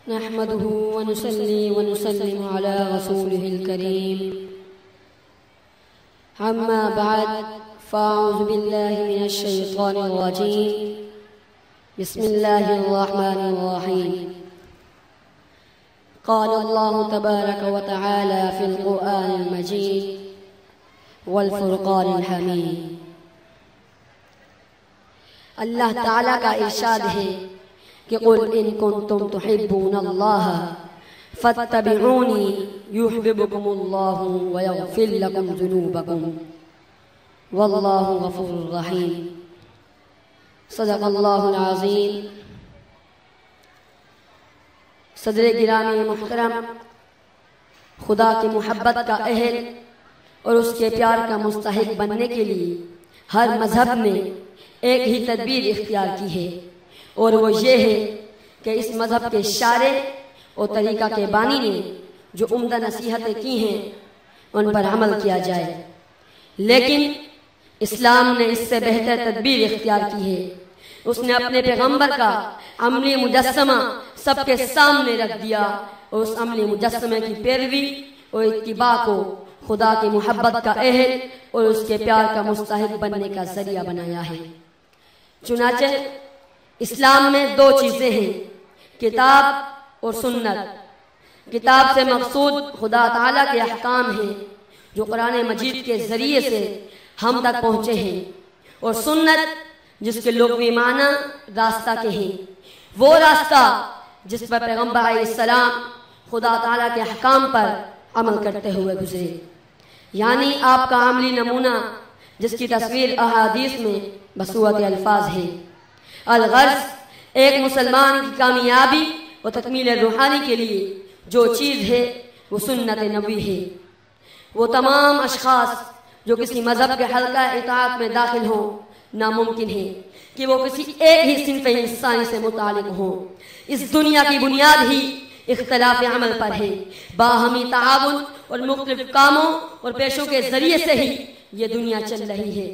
نحمده ونصلي ونسلم على رسوله الكريم. أما بعد، فأعوذ بالله من الشيطان الرجيم. بسم الله الرحمن الرحيم. قال الله تبارك وتعالى في القرآن المجيد والفرقان الحميد. اللہ تعالیٰ کا ارشاد ہے کہ قل ان کنتم تحبون اللہ فاتبعونی یحببکم اللہ ویغفر لکم ذنوبکم واللہ غفور رحیم. صدق اللہ العظیم. صدر گرامی محترم، خدا کی محبت کا اہل اور اس کے پیار کا مستحق بننے کے لیے ہر مذہب نے ایک ہی تدبیر اختیار کی ہے، اور وہ یہ ہے کہ اس مذہب کے شارع اور طریقہ کے بانی نے جو عمدہ نصیحتیں کی ہیں ان پر عمل کیا جائے. لیکن اسلام نے اس سے بہتر تدبیر اختیار کی ہے. اس نے اپنے پیغمبر کا عملی مجسمہ سب کے سامنے رکھ دیا اور اس عملی مجسمے کی پیروی اور اتباع کو خدا کی محبت کا اہل اور اس کے پیار کا مستحق بننے کا ذریعہ بنایا ہے. چنانچہ اسلام میں دو چیزیں ہیں، کتاب اور سنت. کتاب سے مقصود خدا تعالیٰ کے احکام ہیں جو قرآن مجید کے ذریعے سے ہم تک پہنچے ہیں، اور سنت جس کے لغوی معنی راستہ کے ہیں، وہ راستہ جس پر پیغمبر علیہ السلام خدا تعالیٰ کے احکام پر عمل کرتے ہوئے گزرے. یعنی آپ کا عملی نمونہ جس کی تصویر احادیث میں بصورت الفاظ ہے. الغرض ایک مسلمان کی کامیابی اور تکمیل روحانی کے لیے جو چیز ہے وہ سنت نبوی ہے. وہ تمام اشخاص جو کسی مذہب کے حلقہ اطاعت میں داخل ہوں ناممکن ہے کہ وہ کسی ایک ہی صنف انسانی سے متعلق ہوں. اس دنیا کی بنیاد ہی اختلاف عمل پر ہے. باہمی تعاون اور مختلف کاموں اور پیشوں کے ذریعے سے ہی یہ دنیا چل رہی ہے.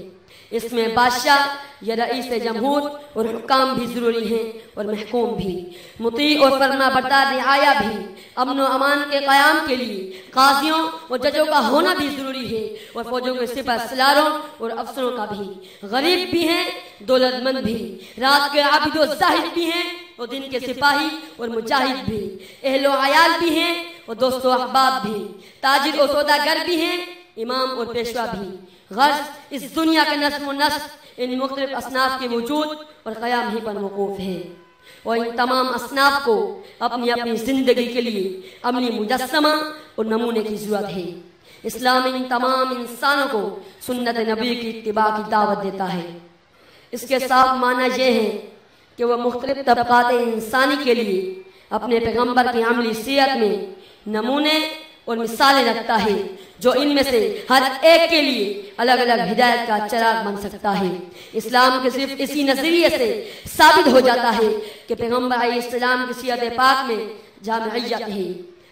اس میں بادشاہ یا رئیس جمہور اور حکام بھی ضروری ہیں اور محکوم بھی، مطیع اور فرما بردار رعایا بھی، امن و امان کے قیام کے لیے قاضیوں اور ججوں کا ہونا بھی ضروری ہے، اور فوجوں کے سپہ سالاروں اور افسروں کا بھی. غریب بھی ہیں، دولت مند بھی، رات کے عابد و زاہد بھی ہیں اور دن کے سپاہی اور مجاہد بھی، اہل و عیال بھی ہیں اور دوست و احباب بھی، تاجر اور سوداگر بھی ہیں، امام اور پیشوا بھی. غرض اس دنیا کے نظم و نسق ان مختلف اصناف کے وجود اور قیام ہی پر موقوف ہے، اور ان تمام اصناف کو اپنی اپنی زندگی کے لیے عملی مجسمہ اور نمونے کی ضرورت ہے. اسلام ان تمام انسانوں کو سنت نبی کی اتباع کی دعوت دیتا ہے. اس کے صاف معنی یہ ہے کہ وہ مختلف طبقات انسانی کے لیے اپنے پیغمبر کی عملی سیرت میں نمونے اور مثالیں رکھتا ہے جو ان میں سے ہر ایک کے لیے الگ الگ ہدایت کا چراغ بن سکتا ہے. اسلام کے صرف اسی نظریے سے ثابت ہو جاتا ہے کہ پیغمبر علیہ السلام کی سیرت پاک میں جامعیت ہے،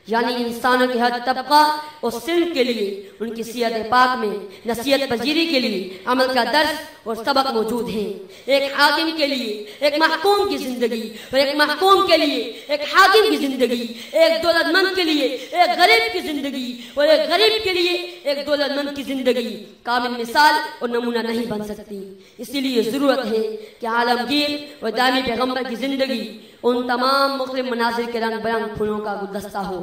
یعنی انسانوں کے ہر طبقہ اور صنف کے لیے ان کی سیرت پاک میں نصیحت پذیری کے لیے عمل کا درس اور سبق موجود ہیں. ایک حاکم کے لیے ایک محکوم کی زندگی، اور ایک محکوم کے لیے ایک حاکم کی زندگی، ایک دولت مند کے لیے ایک غریب کی زندگی، اور ایک غریب کے لیے ایک دولت مند کی زندگی کامل مثال اور نمونہ نہیں بن سکتی. اسی لیے ضرورت ہے کہ عالمگیر اور دائمی پیغمبر کی زندگی ان تمام مختلف مناظر کے رنگ برنگ پھولوں کا گلدستہ ہو.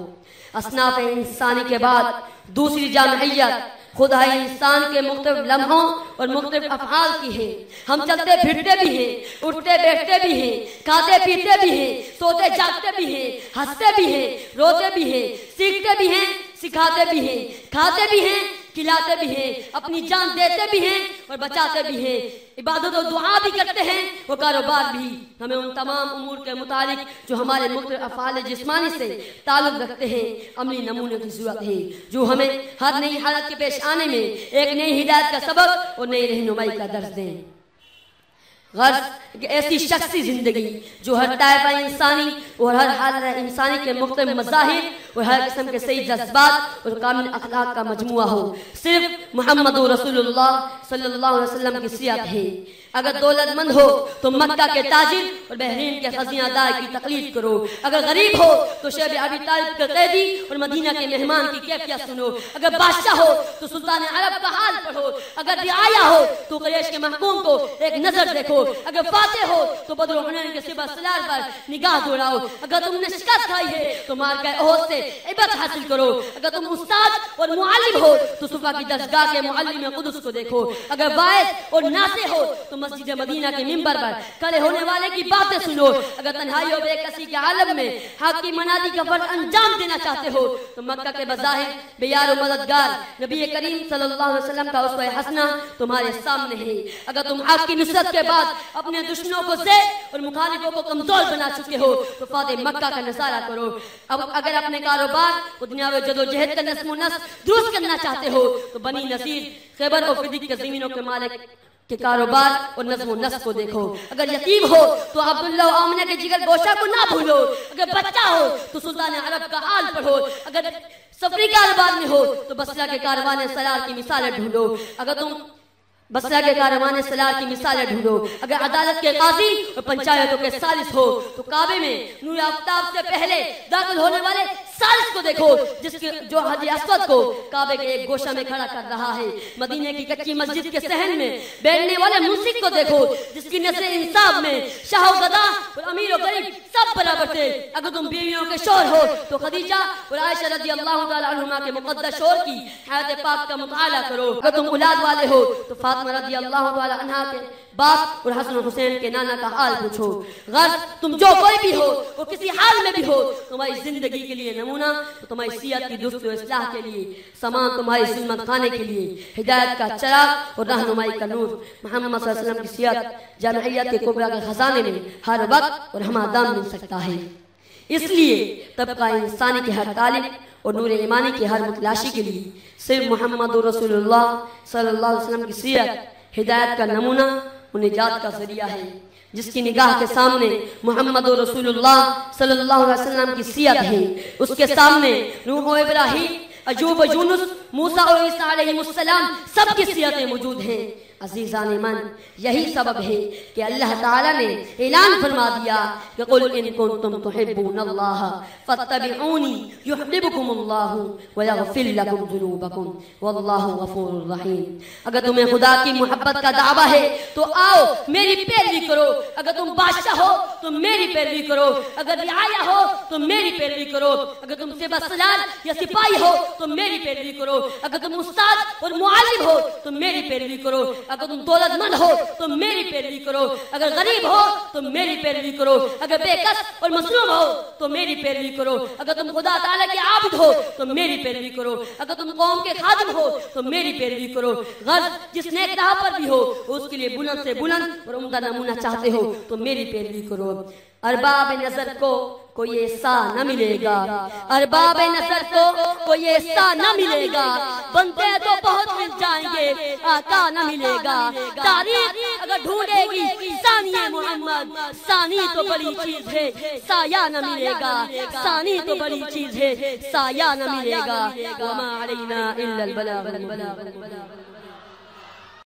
اصناف انسانی کے بعد دوسری جامعیت خدائی انسان کے مختلف لمحوں اور مختلف افعال کی ہے. ہم چلتے پھرتے بھی ہیں، اٹھتے بیٹھتے بھی ہیں، کھاتے پیتے بھی ہیں، سوتے جاگتے بھی ہیں، ہنستے بھی ہیں، روتے بھی ہیں، سیکھتے بھی ہیں، سکھاتے بھی ہیں، کھاتے بھی ہیں، کھلاتے بھی ہیں، اپنی جان دیتے بھی ہیں اور بچاتے بھی ہیں، عبادت و دعا بھی کرتے ہیں اور کاروبار بھی. ہمیں ان تمام امور کے متعلق جو ہمارے مختلف افعال جسمانی سے تعلق رکھتے ہیں عملی نمونے کی ضرورت ہے جو ہمیں ہر نئی حالت کے پیش آنے میں ایک نئی ہدایت کا سبق اور نئی رہنمائی کا درس دیں. غرض کہ ایسی شخصی زندگی جو ہر طائفہ انسانی اور ہر حالت انسانی کے مختلف مظاہر اور ہر قسم کے صحیح جذبات اور کامل اخلاق کا مجموعہ ہو۔ صرف محمد رسول اللہ صلی اللہ علیہ وسلم کی سیرت ہے۔ اگر دولت مند ہو تو مکہ کے تاجر اور بحرین کے خزینہ دار کی تقلید کرو، اگر غریب ہو تو شیخ ابی طالب کے قیدی اور مدینہ کے مہمان کی کیفیت سنو، اگر بادشاہ ہو تو سلطان عرب کا حال پڑھو، اگر رعایا ہو تو قریش کے محکوم کو ایک نظر دیکھو، اگر فاتح ہو تو بدر و حنین کے سپہ سالار پر نگاہ دوڑاؤ، اگر تم نے شکست کھائی ہے تو مارکہ احد سے عبرت حاصل کرو، اگر تم استاد اور معلم ہو تو صفا کی درسگاہ کے معلم قدس کو دیکھو، اگر باعث اور ناصح ہو تو مسجد مدینہ کے منبر پر کھڑے ہونے والے کی باتیں سنو، اگر تنہائی و بے کسی کے عالم میں حق کی منادی کا فرض انجام دینا چاہتے ہو تو مکہ کے بظاہر بے یار و مددگار نبی کریم صلی اللہ علیہ وسلم کا اسوہ حسنہ تمہارے سامنے ہے۔ اگر تم حق کی نصرت کے بعد اپنے دشمنوں کو ضعیف اور مخالفوں کو کمزور بنا چکے ہو تو فاتح مکہ کا نظارہ کرو۔ اب اگر اپنے کاروبار و دنیاوی جدوجہد کا نظم و نسق درست کرنا چاہتے ہو تو بنی نذیر، خیبر اور فدیق کے زمینوں کے مالک کے کاروبار اور نظم و نسق کو دیکھو۔ اگر یتیم ہو تو عبداللہ و آمنہ کے جگر گوشہ کو نہ بھولو، اگر بچہ ہو تو سلطان عرب کا حال پڑھو، اگر سفری کاروبار میں ہو تو بصرہ کے کاروان سالار کی مثالیں ڈھونڈو، اگر تم بصرہ کے کاروان سالار کی مثالیں ڈھونڈو، اگر عدالت کے قاضی اور پنچایتوں کے ثالث ہو تو کعبے میں نور آفتاب سے پہلے داخل ہونے والے ثالث کو دیکھو جو حجر اسود کو کعبے کے ایک گوشہ میں کھڑا کر رہا ہے۔ مدینے کی کچی مسجد کے صحن میں بیٹھنے والے موسیقی کو دیکھو جس کی نثر انصاف میں شاہ و گدا اور امیر و غریب سب برابر تھے۔ اگر تم بیویوں کے شوہر ہو تو خدیجہ اور عائشہ رضی اللہ تعالی عنہما کے مقدس شوہر کی حیات پاک کا مطالعہ کرو۔ اگر تم اولاد والے ہو تو فاطمہ رضی اللہ تعالی عنہا کے باپ اور حسن و حسین کے نانا کا حال پوچھو۔ غرض تم جو کوئی بھی ہو وہ کسی حال میں بھی ہو، تمہاری زندگی کے لیے نمونہ، تمہاری سیرت کی درست و اصلاح کے لیے سامان، تمہاری ظلمت خانے کے لیے ہدایت کا چراغ اور رہنمائی کا نور۔ محمد صلی اللہ علیہ وسلم کی سیرت جامعیت کے کبریٰ کے خزانے میں ہر وقت اور ہمادام مل سکتا ہے۔ اس لیے طبقہ انسانی کے ہر طالب اور نور ایمانی کے ہر متلاشی کے لیے صرف محمد رسول اللہ صلی اللہ علیہ وسلم کی سیرت ہدایت کا نمونہ و نجات کا ذریعہ ہے۔ جس کی نگاہ کے سامنے محمد رسول اللہ صلی اللہ علیہ وسلم کی سیرت ہے، اس کے سامنے نوح و ابراہیم، ایوب و یونس، موسیٰ اور عیسیٰ علیہ السلام سب کی سیرتیں موجود ہیں۔ عزیزان من، یہی سبب ہے کہ اللہ تعالیٰ نے اعلان فرما دیا کہ قل ان کنتم تحبون اللہ فاتبعونی یحببکم اللہ ویغفر لکم ذنوبکم واللہ غفور رحیم۔ اگر تمہیں خدا کی محبت کا دعویٰ ہے تو آؤ میری پیروی کرو، اگر تم بادشاہ ہو تو میری پیروی کرو، اگر رعایا ہو تو میری پیروی کرو، اگر تم سپہ سالار یا سپاہی ہو تو میری پیروی کرو، اگر تم استاد اور معلم ہو تو میری پیروی کرو، اگر تم دولت مند ہو تو میری پیروی کرو، اگر غریب ہو تو میری پیروی کرو، اگر بے کس اور مظلوم ہو تو میری پیروی کرو، اگر تم خدا تعالیٰ کے عابد ہو تو میری پیروی کرو، اگر تم قوم کے خادم ہو تو میری پیروی کرو۔ غرض جس نیک راہ پر بھی ہو اس کے لیے بلند سے بلند اور عمدہ نمونہ چاہتے ہو تو میری پیروی کرو۔ ارباب نظر کو کوئی ایسا نہ ملے گا، ارباب نظر کو کوئی ایسا نہ ملے گا، بندے تو بہت مل جائیں گے آقا نہ ملے گا۔ تاریخ اگر ڈھونڈے گی ثانی محمد، ثانی تو بڑی چیز ہے سایہ نہ ملے گا، ثانی تو بڑی چیز ہے سایہ نہ ملے گا۔ وما علینا الا البلاغ۔